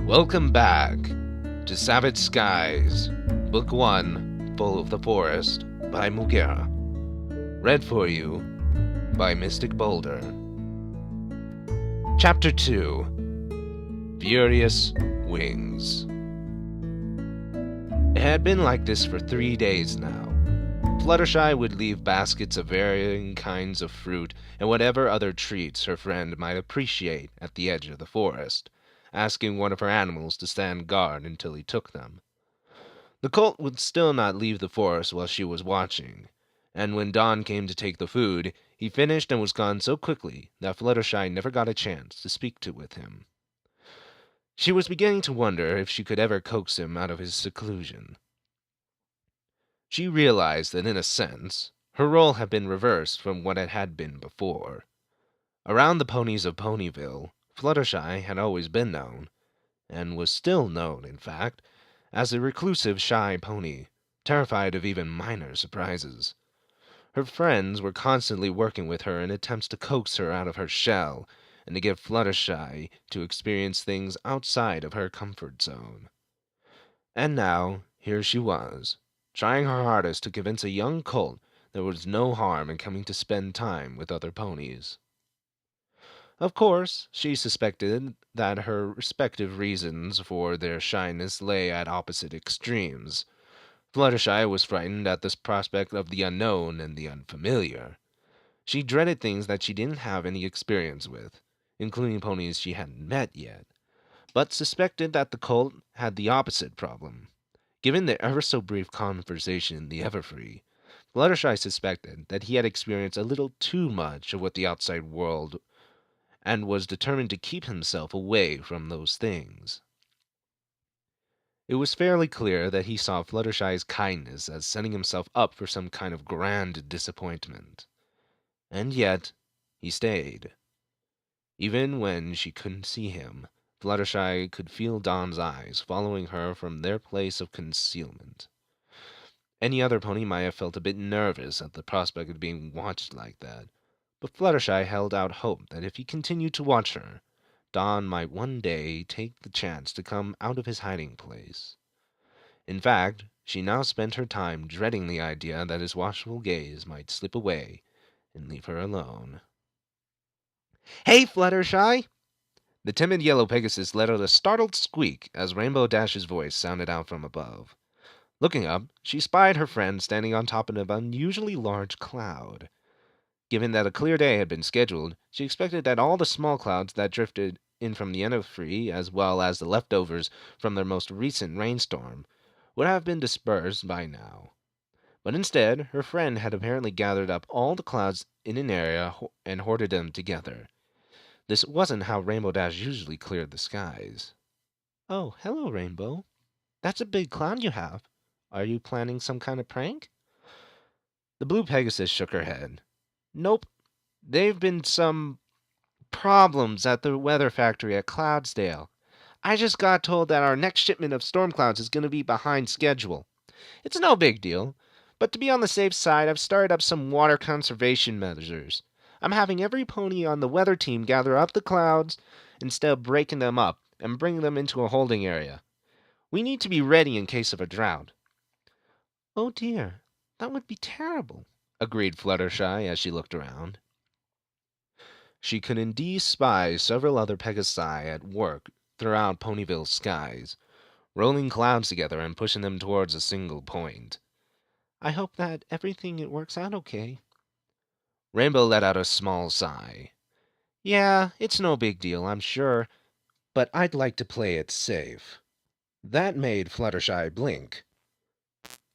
Welcome back to Savage Skies, Book 1, Full of the Forest, by Mugera. Read for you by Mystic Boulder. Chapter 2, Furious Wings. It had been like this for 3 days now. Fluttershy would leave baskets of varying kinds of fruit and whatever other treats her friend might appreciate at the edge of the forest, asking one of her animals to stand guard until he took them. The colt would still not leave the forest while she was watching, and when Dawn came to take the food, he finished and was gone so quickly that Fluttershy never got a chance to speak with him. She was beginning to wonder if she could ever coax him out of his seclusion. She realized that, in a sense, her role had been reversed from what it had been before. Around the ponies of Ponyville, Fluttershy had always been known, and was still known, in fact, as a reclusive, shy pony, terrified of even minor surprises. Her friends were constantly working with her in attempts to coax her out of her shell and to get Fluttershy to experience things outside of her comfort zone. And now, here she was, trying her hardest to convince a young colt there was no harm in coming to spend time with other ponies. Of course, she suspected that her respective reasons for their shyness lay at opposite extremes. Fluttershy was frightened at the prospect of the unknown and the unfamiliar. She dreaded things that she didn't have any experience with, including ponies she hadn't met yet, but suspected that the colt had the opposite problem. Given their ever so brief conversation in the Everfree, Fluttershy suspected that he had experienced a little too much of what the outside world and was determined to keep himself away from those things. It was fairly clear that he saw Fluttershy's kindness as setting himself up for some kind of grand disappointment. And yet, he stayed. Even when she couldn't see him, Fluttershy could feel Dawn's eyes following her from their place of concealment. Any other pony might have felt a bit nervous at the prospect of being watched like that, but Fluttershy held out hope that if he continued to watch her, Dawn might one day take the chance to come out of his hiding place. In fact, she now spent her time dreading the idea that his watchful gaze might slip away and leave her alone. "Hey, Fluttershy!" The timid yellow Pegasus let out a startled squeak as Rainbow Dash's voice sounded out from above. Looking up, she spied her friend standing on top of an unusually large cloud. Given that a clear day had been scheduled, she expected that all the small clouds that drifted in from the Everfree, as well as the leftovers from their most recent rainstorm, would have been dispersed by now. But instead, her friend had apparently gathered up all the clouds in an area and hoarded them together. This wasn't how Rainbow Dash usually cleared the skies. "Oh, hello, Rainbow. That's a big cloud you have. Are you planning some kind of prank?" The blue Pegasus shook her head. "Nope. They've been some problems at the weather factory at Cloudsdale. I just got told that our next shipment of storm clouds is going to be behind schedule. It's no big deal, but to be on the safe side, I've started up some water conservation measures. I'm having every pony on the weather team gather up the clouds instead of breaking them up and bring them into a holding area. We need to be ready in case of a drought." "Oh dear, that would be terrible," agreed Fluttershy as she looked around. She could indeed spy several other Pegasi at work throughout Ponyville's skies, rolling clouds together and pushing them towards a single point. "I hope that everything works out okay." Rainbow let out a small sigh. "Yeah, it's no big deal, I'm sure, but I'd like to play it safe." That made Fluttershy blink.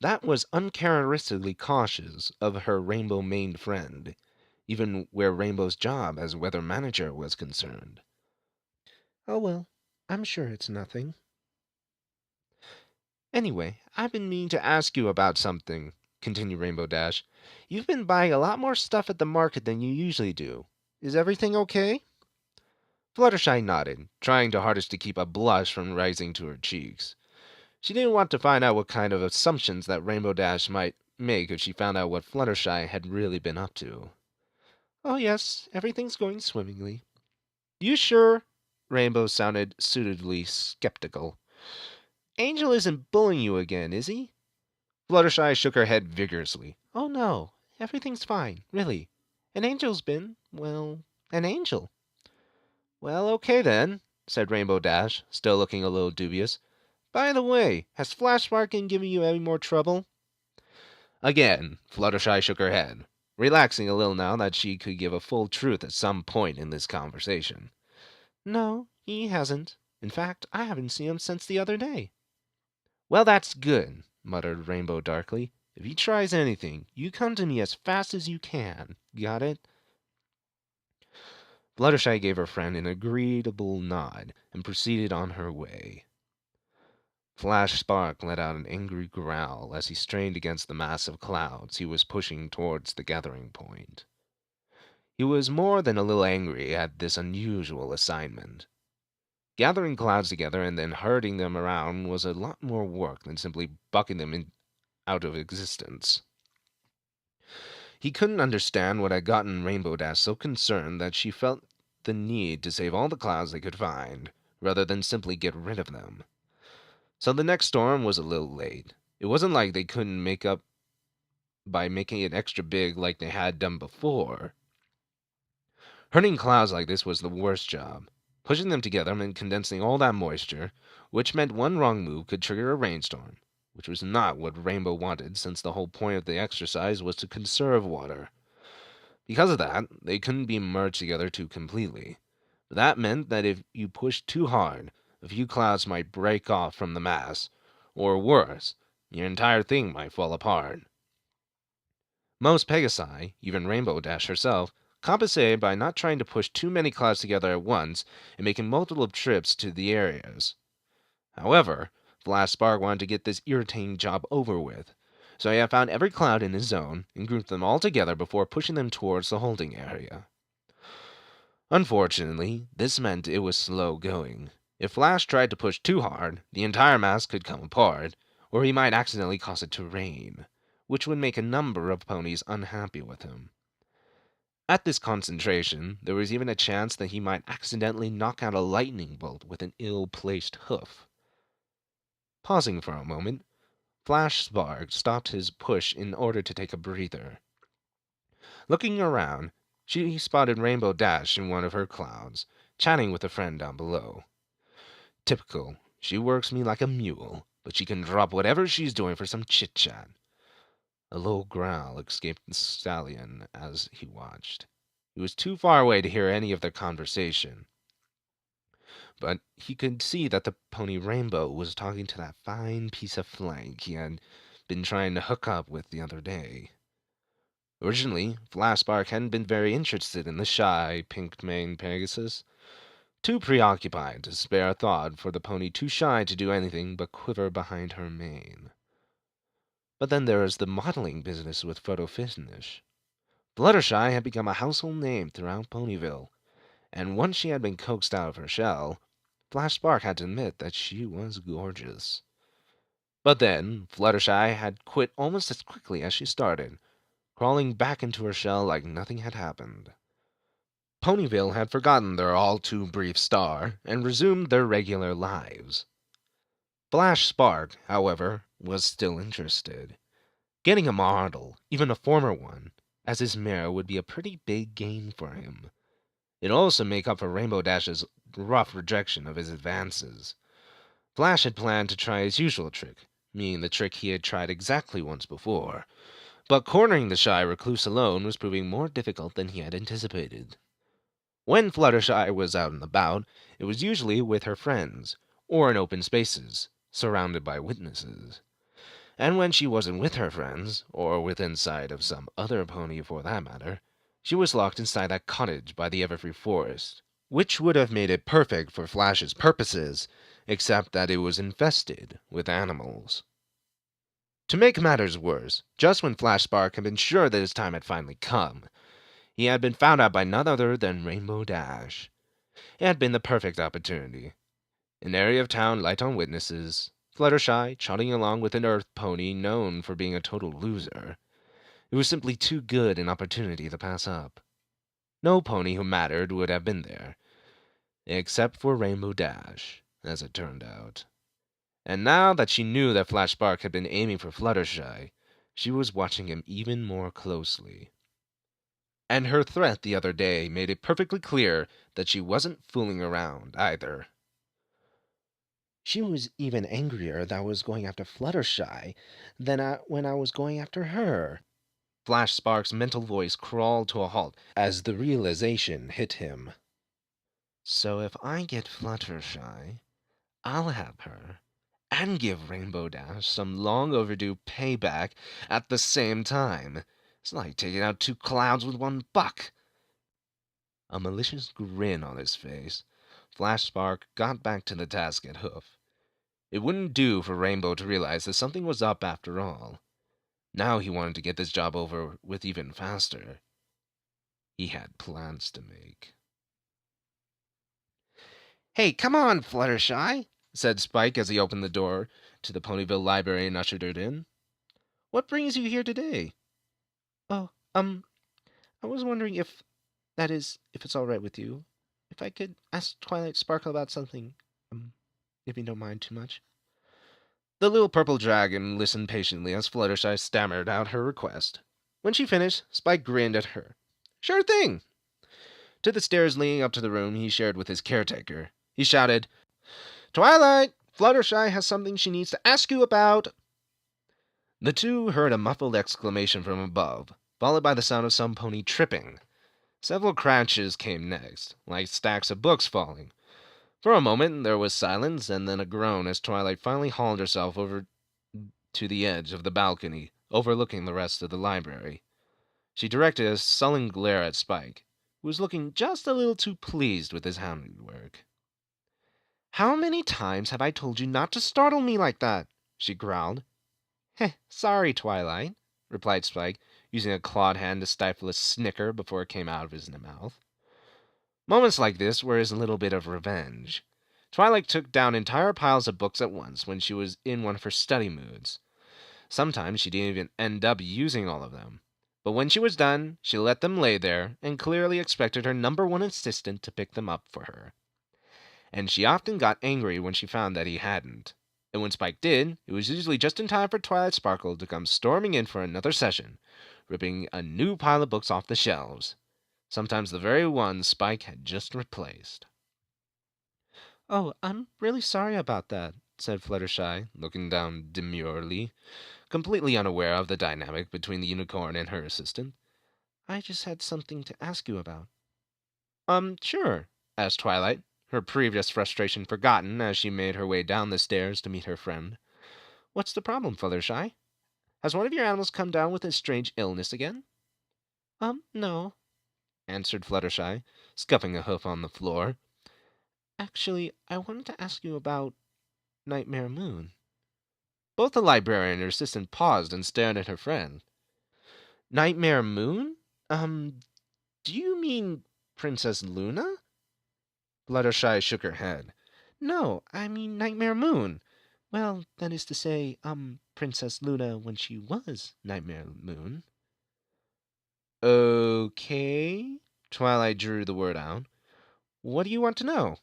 That was uncharacteristically cautious of her rainbow-maned friend, even where Rainbow's job as weather manager was concerned. "Oh well, I'm sure it's nothing." "Anyway, I've been meaning to ask you about something," continued Rainbow Dash. "You've been buying a lot more stuff at the market than you usually do. Is everything okay?" Fluttershy nodded, trying her hardest to keep a blush from rising to her cheeks. She didn't want to find out what kind of assumptions that Rainbow Dash might make if she found out what Fluttershy had really been up to. "Oh yes, everything's going swimmingly." "You sure?" Rainbow sounded suitably skeptical. Angel isn't bullying you again, is he? Fluttershy shook her head vigorously. Oh no, everything's fine, really. An angel's been, well, an angel. Well, okay then, said Rainbow Dash, still looking a little dubious. By the way, has Flash Sparkin given you any more trouble? Again, Fluttershy shook her head, relaxing a little now that she could give a full truth at some point in this conversation. No, he hasn't. In fact, I haven't seen him since the other day. Well, that's good, muttered Rainbow darkly. If he tries anything, you come to me as fast as you can. Got it? Fluttershy gave her friend an agreeable nod and proceeded on her way. Flash Spark let out an angry growl as he strained against the mass of clouds he was pushing towards the gathering point. He was more than a little angry at this unusual assignment. Gathering clouds together and then herding them around was a lot more work than simply bucking them out of existence. He couldn't understand what had gotten Rainbow Dash so concerned that she felt the need to save all the clouds they could find, rather than simply get rid of them. So the next storm was a little late. It wasn't like they couldn't make up by making it extra big like they had done before. Herding clouds like this was the worst job. Pushing them together meant condensing all that moisture, which meant one wrong move could trigger a rainstorm, which was not what Rainbow wanted since the whole point of the exercise was to conserve water. Because of that, they couldn't be merged together too completely. That meant that if you pushed too hard, a few clouds might break off from the mass, or worse, your entire thing might fall apart. Most Pegasi, even Rainbow Dash herself, compensated by not trying to push too many clouds together at once and making multiple trips to the areas. However, Flash Spark wanted to get this irritating job over with, so he had found every cloud in his zone and grouped them all together before pushing them towards the holding area. Unfortunately, this meant it was slow going. If Flash tried to push too hard, the entire mass could come apart, or he might accidentally cause it to rain, which would make a number of ponies unhappy with him. At this concentration, there was even a chance that he might accidentally knock out a lightning bolt with an ill-placed hoof. Pausing for a moment, Flash Spark stopped his push in order to take a breather. Looking around, she spotted Rainbow Dash in one of her clouds, chatting with a friend down below. Typical. She works me like a mule, but she can drop whatever she's doing for some chit-chat. A low growl escaped the stallion as he watched. He was too far away to hear any of their conversation, but he could see that the pony Rainbow was talking to that fine piece of flank he had been trying to hook up with the other day. Originally, Flash Spark hadn't been very interested in the shy, pink-maned Pegasus, too preoccupied to spare a thought for the pony too shy to do anything but quiver behind her mane. But then there was the modeling business with photo finish. Fluttershy had become a household name throughout Ponyville, and once she had been coaxed out of her shell, Flash Spark had to admit that she was gorgeous. But then, Fluttershy had quit almost as quickly as she started, crawling back into her shell like nothing had happened. Ponyville had forgotten their all-too-brief star and resumed their regular lives. Flash Spark, however, was still interested. Getting a model, even a former one, as his mare would be a pretty big gain for him. It'd also make up for Rainbow Dash's rough rejection of his advances. Flash had planned to try his usual trick, meaning the trick he had tried exactly once before, but cornering the shy recluse alone was proving more difficult than he had anticipated. When Fluttershy was out and about, it was usually with her friends, or in open spaces, surrounded by witnesses. And when she wasn't with her friends, or within sight of some other pony for that matter, she was locked inside that cottage by the Everfree Forest, which would have made it perfect for Flash's purposes, except that it was infested with animals. To make matters worse, just when Flash Spark had been sure that his time had finally come, he had been found out by none other than Rainbow Dash. It had been the perfect opportunity. An area of town light on witnesses, Fluttershy trotting along with an earth pony known for being a total loser. It was simply too good an opportunity to pass up. No pony who mattered would have been there. except for Rainbow Dash, as it turned out. And now that she knew that Flash Spark had been aiming for Fluttershy, she was watching him even more closely. And her threat the other day made it perfectly clear that she wasn't fooling around either. She was even angrier that I was going after Fluttershy than when I was going after her. Flash Spark's mental voice crawled to a halt As the realization hit him. So if I get Fluttershy, I'll have her and give Rainbow Dash some long overdue payback at the same time. It's like taking out two clouds with one buck. A malicious grin on his face, Flash Spark got back to the task at hoof. It wouldn't do for Rainbow to realize that something was up after all. Now he wanted to get this job over with even faster. He had plans to make. "Hey, come on, Fluttershy," said Spike as he opened the door to the Ponyville library and ushered her in. "What brings you here today?" "Oh, I was wondering if it's all right with you, if I could ask Twilight Sparkle about something, if you don't mind too much." The little purple dragon listened patiently as Fluttershy stammered out her request. When she finished, Spike grinned at her. "Sure thing!" To the stairs leading up to the room he shared with his caretaker, he shouted, "Twilight, Fluttershy has something she needs to ask you about." The two heard a muffled exclamation from above, followed by the sound of some pony tripping. Several crashes came next, like stacks of books falling. For a moment there was silence, and then a groan as Twilight finally hauled herself over to the edge of the balcony, overlooking the rest of the library. She directed a sullen glare at Spike, who was looking just a little too pleased with his handiwork. "How many times have I told you not to startle me like that?" she growled. "Heh, sorry, Twilight," replied Spike, using a clawed hand to stifle a snicker before it came out of his mouth. Moments like this were his little bit of revenge. Twilight took down entire piles of books at once when she was in one of her study moods. Sometimes she didn't even end up using all of them. But when she was done, she let them lay there and clearly expected her number one assistant to pick them up for her. And she often got angry when she found that he hadn't. And when Spike did, it was usually just in time for Twilight Sparkle to come storming in for another session, ripping a new pile of books off the shelves, sometimes the very ones Spike had just replaced. "Oh, I'm really sorry about that," said Fluttershy, looking down demurely, completely unaware of the dynamic between the unicorn and her assistant. "I just had something to ask you about." Sure," asked Twilight, her previous frustration forgotten as she made her way down the stairs to meet her friend. "What's the problem, Fluttershy? Has one of your animals come down with a strange illness again?" No," answered Fluttershy, scuffing a hoof on the floor. "Actually, I wanted to ask you about Nightmare Moon." Both the librarian and her assistant paused and stared at her friend. "Nightmare Moon? Do you mean Princess Luna?" Fluttershy shook her head. "No, I mean Nightmare Moon. Well, that is to say, Princess Luna when she was Nightmare Moon." "Okay." Twilight drew the word out. "What do you want to know?"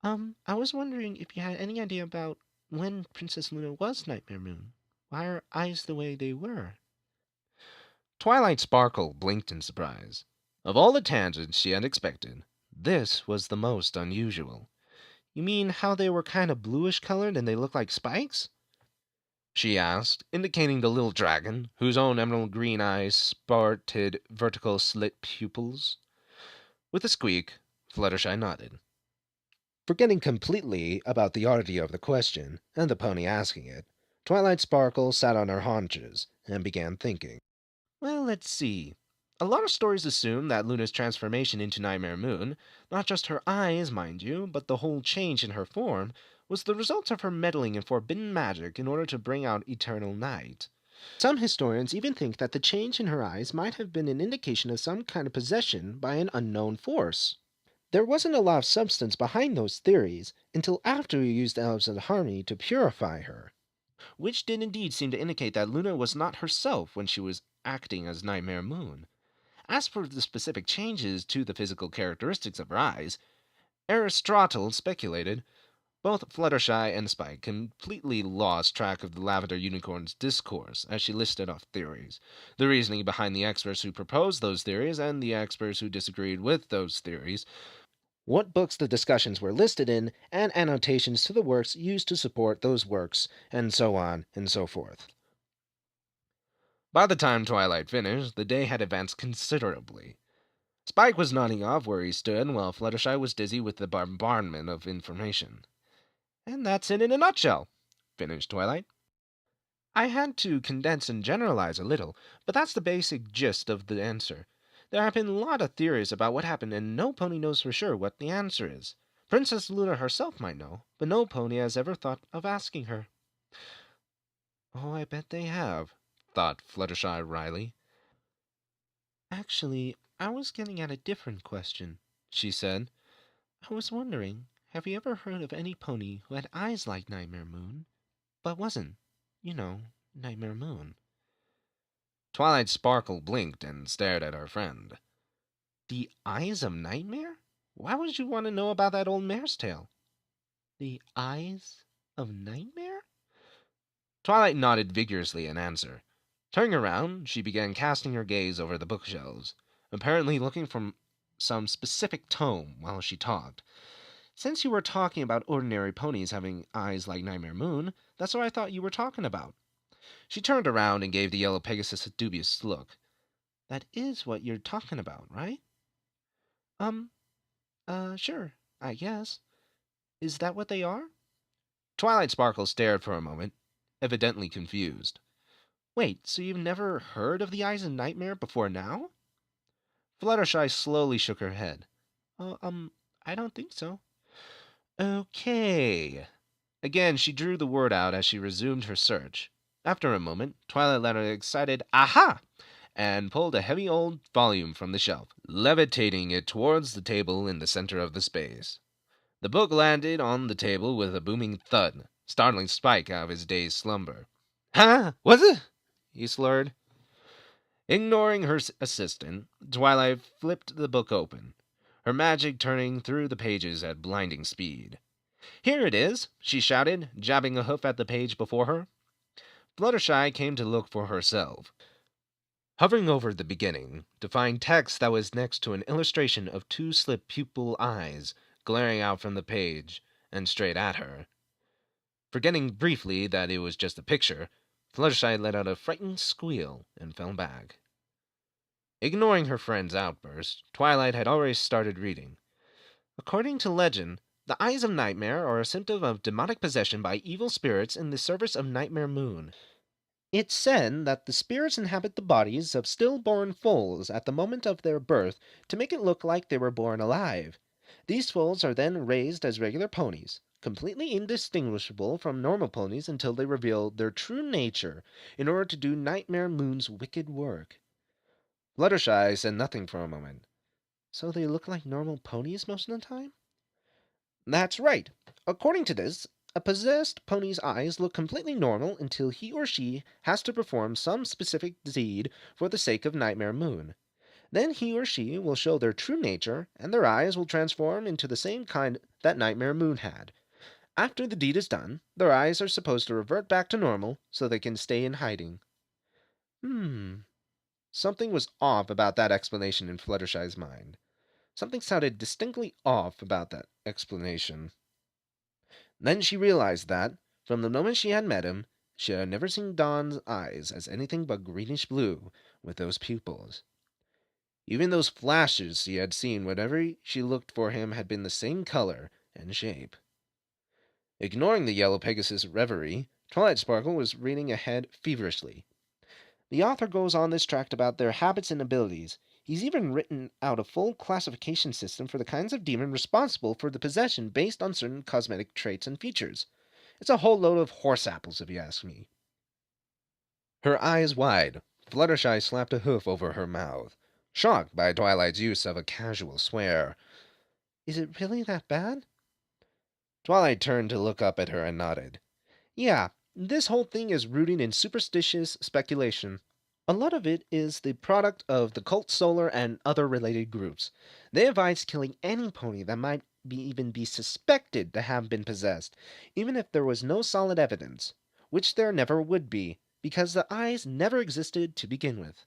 I was wondering if you had any idea about when Princess Luna was Nightmare Moon. Why are her eyes the way they were?" Twilight Sparkle blinked in surprise. Of all the tangents she had expected, this was the most unusual. "You mean how they were kind of bluish colored and they looked like spikes?" she asked, indicating the little dragon, whose own emerald green eyes sported vertical slit pupils. With a squeak, Fluttershy nodded. Forgetting completely about the oddity of the question, and the pony asking it, Twilight Sparkle sat on her haunches and began thinking. "Well, let's see. A lot of stories assume that Luna's transformation into Nightmare Moon, not just her eyes, mind you, but the whole change in her form, was the result of her meddling in forbidden magic in order to bring out eternal night. Some historians even think that the change in her eyes might have been an indication of some kind of possession by an unknown force. There wasn't a lot of substance behind those theories until after we used Elves of Harmony to purify her, which did indeed seem to indicate that Luna was not herself when she was acting as Nightmare Moon. As for the specific changes to the physical characteristics of her eyes, Aristotle speculated. Both Fluttershy and Spike completely lost track of the Lavender Unicorn's discourse as she listed off theories, the reasoning behind the experts who proposed those theories and the experts who disagreed with those theories, what books the discussions were listed in, and annotations to the works used to support those works, and so on and so forth. By the time Twilight finished, the day had advanced considerably. Spike was nodding off where he stood, while Fluttershy was dizzy with the bombardment of information. And that's it in a nutshell, finished Twilight. I had to condense and generalize a little, but that's the basic gist of the answer. There have been a lot of theories about what happened, and no pony knows for sure what the answer is. Princess Luna herself might know, but no pony has ever thought of asking her. Oh, I bet they have, thought Fluttershy wryly. Actually, I was getting at a different question, she said. I was wondering, have you ever heard of any pony who had eyes like Nightmare Moon, but wasn't, Nightmare Moon? Twilight Sparkle blinked and stared at her friend. The eyes of Nightmare? Why would you want to know about that old mare's tail? The eyes of Nightmare? Twilight nodded vigorously in answer. Turning around, she began casting her gaze over the bookshelves, apparently looking for some specific tome while she talked. Since you were talking about ordinary ponies having eyes like Nightmare Moon, that's what I thought you were talking about. She turned around and gave the yellow Pegasus a dubious look. That is what you're talking about, right? Um, sure, I guess. Is that what they are? Twilight Sparkle stared for a moment, evidently confused. Wait, so you've never heard of the Eyes of Nightmare before now? Fluttershy slowly shook her head. I don't think so. Okay. Again, she drew the word out as she resumed her search. After a moment, Twilight let out an excited "Aha!" and pulled a heavy old volume from the shelf, levitating it towards the table in the center of the space. The book landed on the table with a booming thud, startling Spike out of his dazed slumber. Huh? Was it? He slurred. Ignoring her assistant, Twilight flipped the book open, her magic turning through the pages at blinding speed. Here it is, she shouted, jabbing a hoof at the page before her. Fluttershy came to look for herself, hovering over the beginning to find text that was next to an illustration of two slit pupil eyes glaring out from the page and straight at her. Forgetting briefly that it was just a picture, Fluttershy let out a frightened squeal and fell back. Ignoring her friend's outburst, Twilight had already started reading. According to legend, the Eyes of Nightmare are a symptom of demonic possession by evil spirits in the service of Nightmare Moon. It's said that the spirits inhabit the bodies of stillborn foals at the moment of their birth to make it look like they were born alive. These foals are then raised as regular ponies, completely indistinguishable from normal ponies until they reveal their true nature in order to do Nightmare Moon's wicked work. Fluttershy said nothing for a moment. So they look like normal ponies most of the time? That's right. According to this, a possessed pony's eyes look completely normal until he or she has to perform some specific deed for the sake of Nightmare Moon. Then he or she will show their true nature, and their eyes will transform into the same kind that Nightmare Moon had. After the deed is done, their eyes are supposed to revert back to normal so they can stay in hiding. Something was off about that explanation in Fluttershy's mind. Something sounded distinctly off about that explanation. Then she realized that, from the moment she had met him, she had never seen Don's eyes as anything but greenish blue with those pupils. Even those flashes she had seen whenever she looked for him had been the same color and shape. Ignoring the yellow Pegasus reverie, Twilight Sparkle was reading ahead feverishly. The author goes on this tract about their habits and abilities. He's even written out a full classification system for the kinds of demon responsible for the possession based on certain cosmetic traits and features. It's a whole load of horse apples, if you ask me. Her eyes wide, Fluttershy slapped a hoof over her mouth, shocked by Twilight's use of a casual swear. Is it really that bad? Twilight turned to look up at her and nodded. Yeah, this whole thing is rooted in superstitious speculation. A lot of it is the product of the Cult Solar and other related groups. They advise killing any pony that might even be suspected to have been possessed, even if there was no solid evidence, which there never would be, because the eyes never existed to begin with.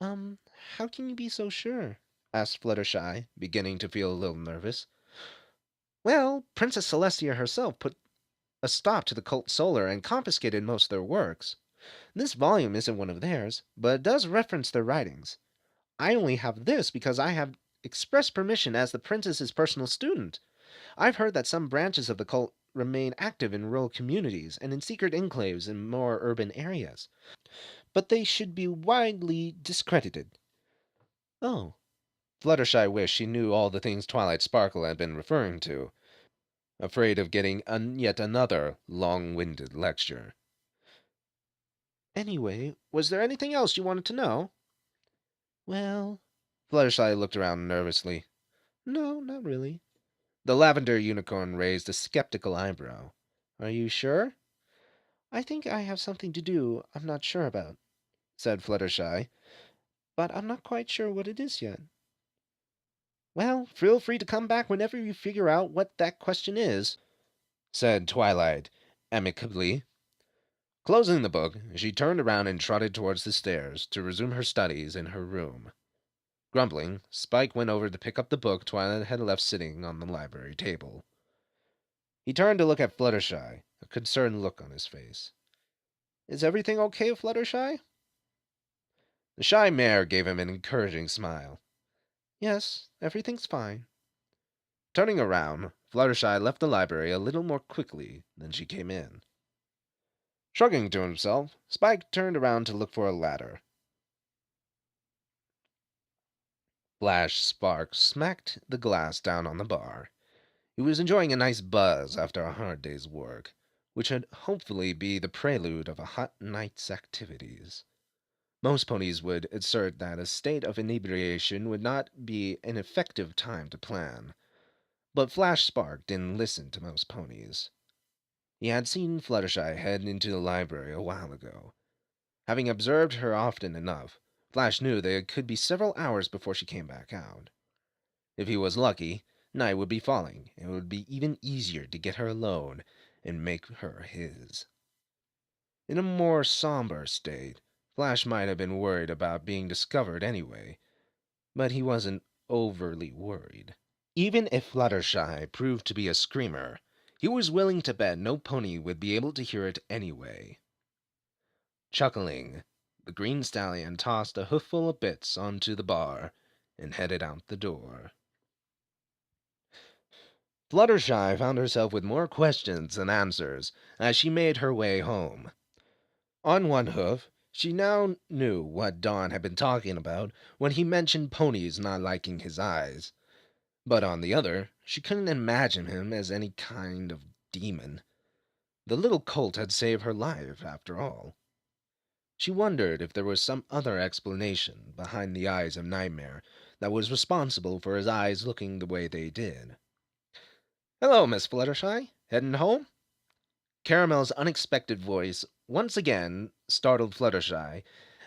Um, how can you be so sure? Asked Fluttershy, beginning to feel a little nervous. Well, Princess Celestia herself put a stop to the cult Solar and confiscated most of their works. This volume isn't one of theirs, but it does reference their writings. I only have this because I have express permission as the princess's personal student. I've heard that some branches of the cult remain active in rural communities and in secret enclaves in more urban areas, but they should be widely discredited. Oh, Fluttershy wished she knew all the things Twilight Sparkle had been referring to, afraid of getting yet another long-winded lecture. Anyway, was there anything else you wanted to know? Well, Fluttershy looked around nervously. No, not really. The lavender unicorn raised a skeptical eyebrow. Are you sure? I think I have something to do I'm not sure about, said Fluttershy, but I'm not quite sure what it is yet. Well, feel free to come back whenever you figure out what that question is, said Twilight amicably. Closing the book, she turned around and trotted towards the stairs to resume her studies in her room. Grumbling, Spike went over to pick up the book Twilight had left sitting on the library table. He turned to look at Fluttershy, a concerned look on his face. Is everything okay, Fluttershy? The shy mare gave him an encouraging smile. Yes, everything's fine. Turning around, Fluttershy left the library a little more quickly than she came in. Shrugging to himself, Spike turned around to look for a ladder. Flash Spark smacked the glass down on the bar. He was enjoying a nice buzz after a hard day's work, which would hopefully be the prelude of a hot night's activities. Most ponies would assert that a state of inebriation would not be an effective time to plan, but Flash Spark didn't listen to most ponies. He had seen Fluttershy head into the library a while ago. Having observed her often enough, Flash knew that it could be several hours before she came back out. If he was lucky, night would be falling, and it would be even easier to get her alone and make her his. In a more somber state, Flash might have been worried about being discovered anyway, but he wasn't overly worried. Even if Fluttershy proved to be a screamer, he was willing to bet no pony would be able to hear it anyway. Chuckling, the green stallion tossed a hoofful of bits onto the bar and headed out the door. Fluttershy found herself with more questions than answers as she made her way home. On one hoof, she now knew what Don had been talking about when he mentioned ponies not liking his eyes. But on the other, she couldn't imagine him as any kind of demon. The little colt had saved her life, after all. She wondered if there was some other explanation behind the eyes of Nightmare that was responsible for his eyes looking the way they did. Hello, Miss Fluttershy. Heading home? Caramel's unexpected voice once again startled Fluttershy,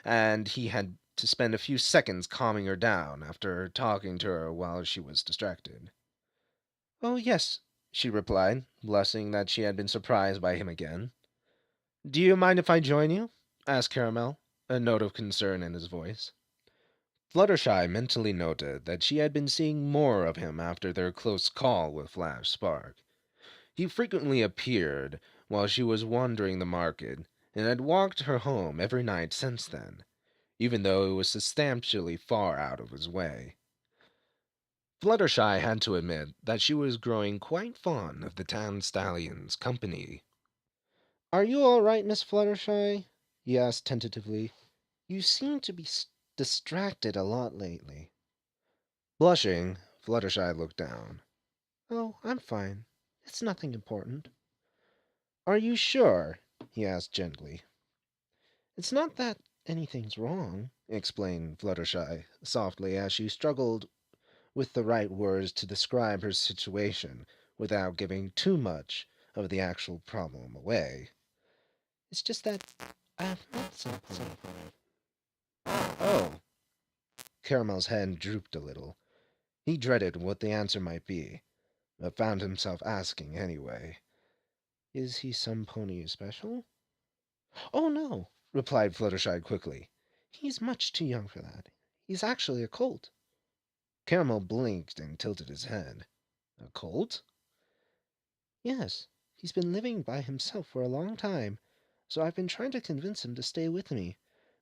and he had to spend a few seconds calming her down after talking to her while she was distracted. Oh, yes, she replied, blushing that she had been surprised by him again. Do you mind if I join you? Asked Caramel, a note of concern in his voice. Fluttershy mentally noted that she had been seeing more of him after their close call with Flash Spark. He frequently appeared while she was wandering the market, and had walked her home every night since then, even though it was substantially far out of his way. Fluttershy had to admit that she was growing quite fond of the tan stallion's company. Are you all right, Miss Fluttershy? He asked tentatively. You seem to be distracted a lot lately. Blushing, Fluttershy looked down. Oh, I'm fine. It's nothing important. Are you sure? He asked gently. It's not that anything's wrong, explained Fluttershy softly as she struggled with the right words to describe her situation without giving too much of the actual problem away. It's just that I've met something. Oh, Caramel's head drooped a little. He dreaded what the answer might be. but found himself asking anyway. Is he some pony special? Oh, no, replied Fluttershy quickly. He's much too young for that. He's actually a colt. Caramel blinked and tilted his head. A colt? Yes, he's been living by himself for a long time, so I've been trying to convince him to stay with me,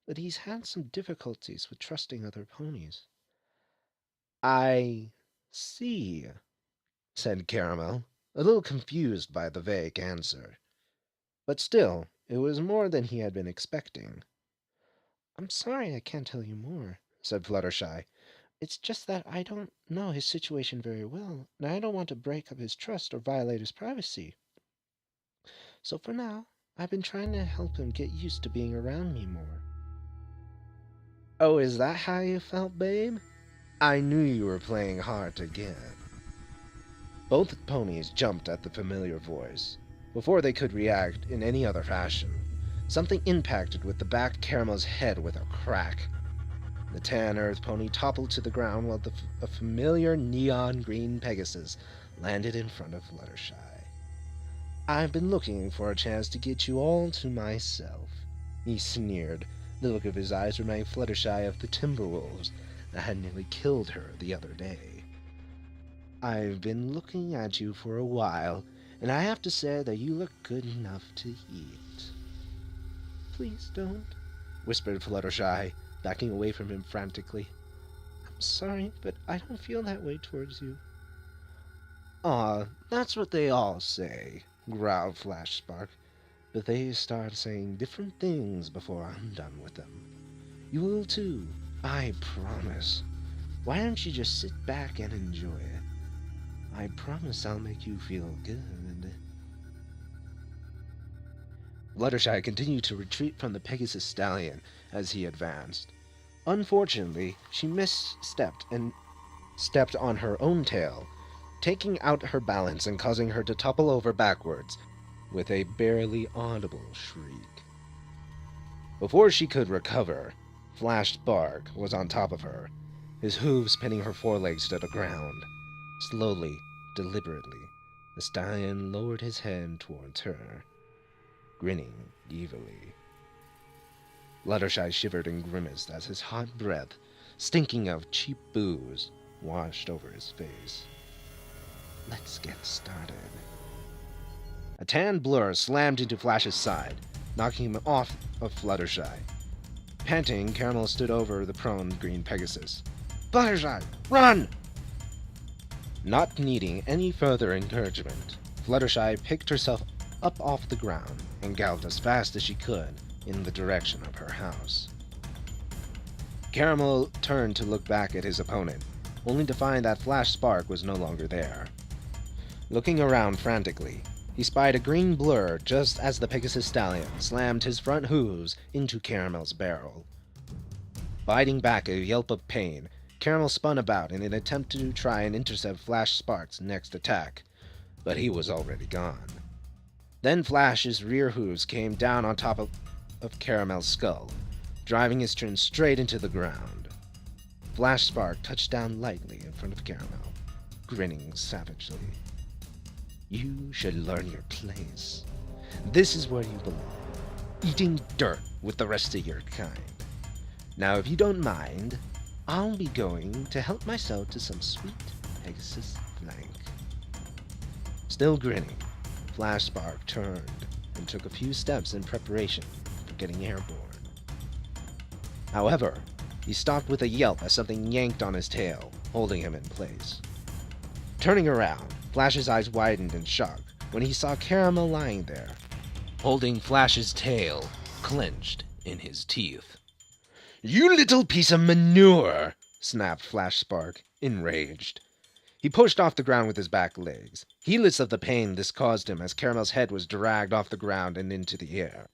but he's had some difficulties with trusting other ponies. I see, said Caramel, a little confused by the vague answer. But still, it was more than he had been expecting. I'm sorry I can't tell you more, said Fluttershy. It's just that I don't know his situation very well, and I don't want to break up his trust or violate his privacy. So for now, I've been trying to help him get used to being around me more. Oh, is that how you felt, babe? I knew you were playing hard to get. Both ponies jumped at the familiar voice. Before they could react in any other fashion, something impacted with the back Caramel's head with a crack. The tan earth pony toppled to the ground while a familiar neon green Pegasus landed in front of Fluttershy. I've been looking for a chance to get you all to myself, he sneered. The look of his eyes reminded Fluttershy of the Timberwolves that had nearly killed her the other day. I've been looking at you for a while, and I have to say that you look good enough to eat. Please don't, whispered Fluttershy, backing away from him frantically. I'm sorry, but I don't feel that way towards you. Aw, that's what they all say, growled Flash Spark, but they start saying different things before I'm done with them. You will too, I promise. Why don't you just sit back and enjoy it? I promise I'll make you feel good. Fluttershy continued to retreat from the Pegasus stallion as he advanced. Unfortunately, she misstepped and stepped on her own tail, taking out her balance and causing her to topple over backwards with a barely audible shriek. Before she could recover, Flash Spark was on top of her, his hooves pinning her forelegs to the ground. Slowly, deliberately, the stallion lowered his head towards her, grinning evilly. Fluttershy shivered and grimaced as his hot breath, stinking of cheap booze, washed over his face. Let's get started. A tan blur slammed into Flash's side, knocking him off of Fluttershy. Panting, Caramel stood over the prone green Pegasus. Fluttershy, run! Not needing any further encouragement, Fluttershy picked herself up off the ground and galloped as fast as she could in the direction of her house. Caramel turned to look back at his opponent, only to find that Flash Spark was no longer there. Looking around frantically, he spied a green blur just as the Pegasus stallion slammed his front hooves into Caramel's barrel. Biting back a yelp of pain, Caramel spun about in an attempt to try and intercept Flash Spark's next attack, but he was already gone. Then Flash's rear hooves came down on top of Caramel's skull, driving his chin straight into the ground. Flash Spark touched down lightly in front of Caramel, grinning savagely. You should learn your place. This is where you belong, eating dirt with the rest of your kind. Now, if you don't mind, I'll be going to help myself to some sweet Pegasus flank. Still grinning, Flash Spark turned and took a few steps in preparation for getting airborne. However, he stopped with a yelp as something yanked on his tail, holding him in place. Turning around, Flash's eyes widened in shock when he saw Caramel lying there, holding Flash's tail clenched in his teeth. You little piece of manure! Snapped Flash Spark, enraged. He pushed off the ground with his back legs, heedless of the pain this caused him as Caramel's head was dragged off the ground and into the air.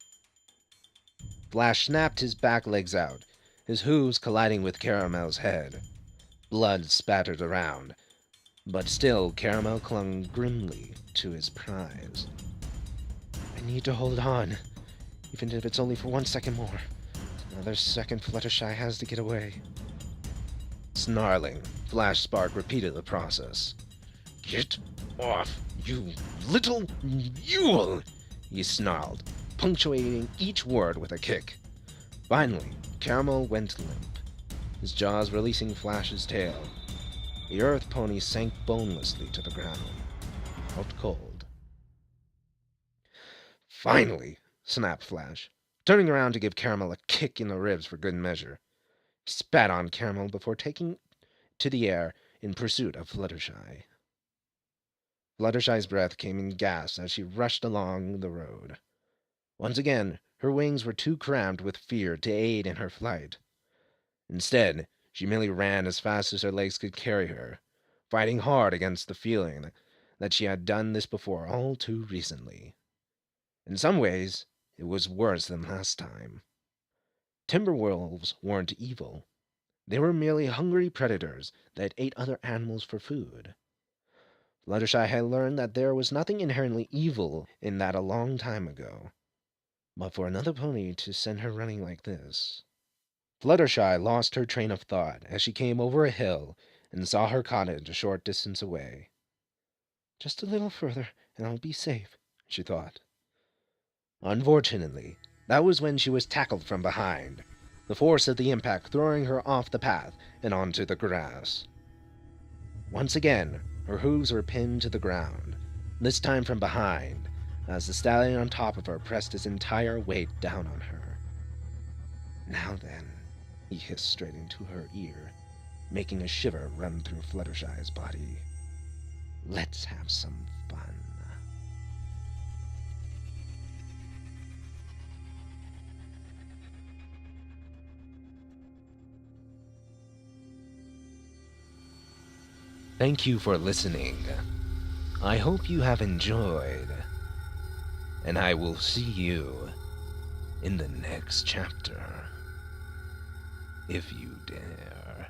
Flash snapped his back legs out, his hooves colliding with Caramel's head. Blood spattered around, but still Caramel clung grimly to his prize. I need to hold on, even if it's only for 1 second more. Another second Fluttershy has to get away. Snarling, Flash Spark repeated the process. Get off, you little mule! He snarled, punctuating each word with a kick. Finally, Caramel went limp, his jaws releasing Flash's tail. The Earth Pony sank bonelessly to the ground, out cold. Finally, snapped Flash, turning around to give Caramel a kick in the ribs for good measure. He spat on Caramel before taking to the air in pursuit of Fluttershy. Fluttershy's breath came in gasps as she rushed along the road. Once again, her wings were too cramped with fear to aid in her flight. Instead, she merely ran as fast as her legs could carry her, fighting hard against the feeling that she had done this before all too recently. In some ways, it was worse than last time. Timberwolves weren't evil. They were merely hungry predators that ate other animals for food. Fluttershy had learned that there was nothing inherently evil in that a long time ago. But for another pony to send her running like this... Fluttershy lost her train of thought as she came over a hill and saw her cottage a short distance away. Just a little further, and I'll be safe, she thought. Unfortunately, that was when she was tackled from behind, the force of the impact throwing her off the path and onto the grass. Once again, her hooves were pinned to the ground, this time from behind, as the stallion on top of her pressed his entire weight down on her. Now then, he hissed straight into her ear, making a shiver run through Fluttershy's body. Let's have some fun. Thank you for listening. I hope you have enjoyed, and I will see you in the next chapter, if you dare.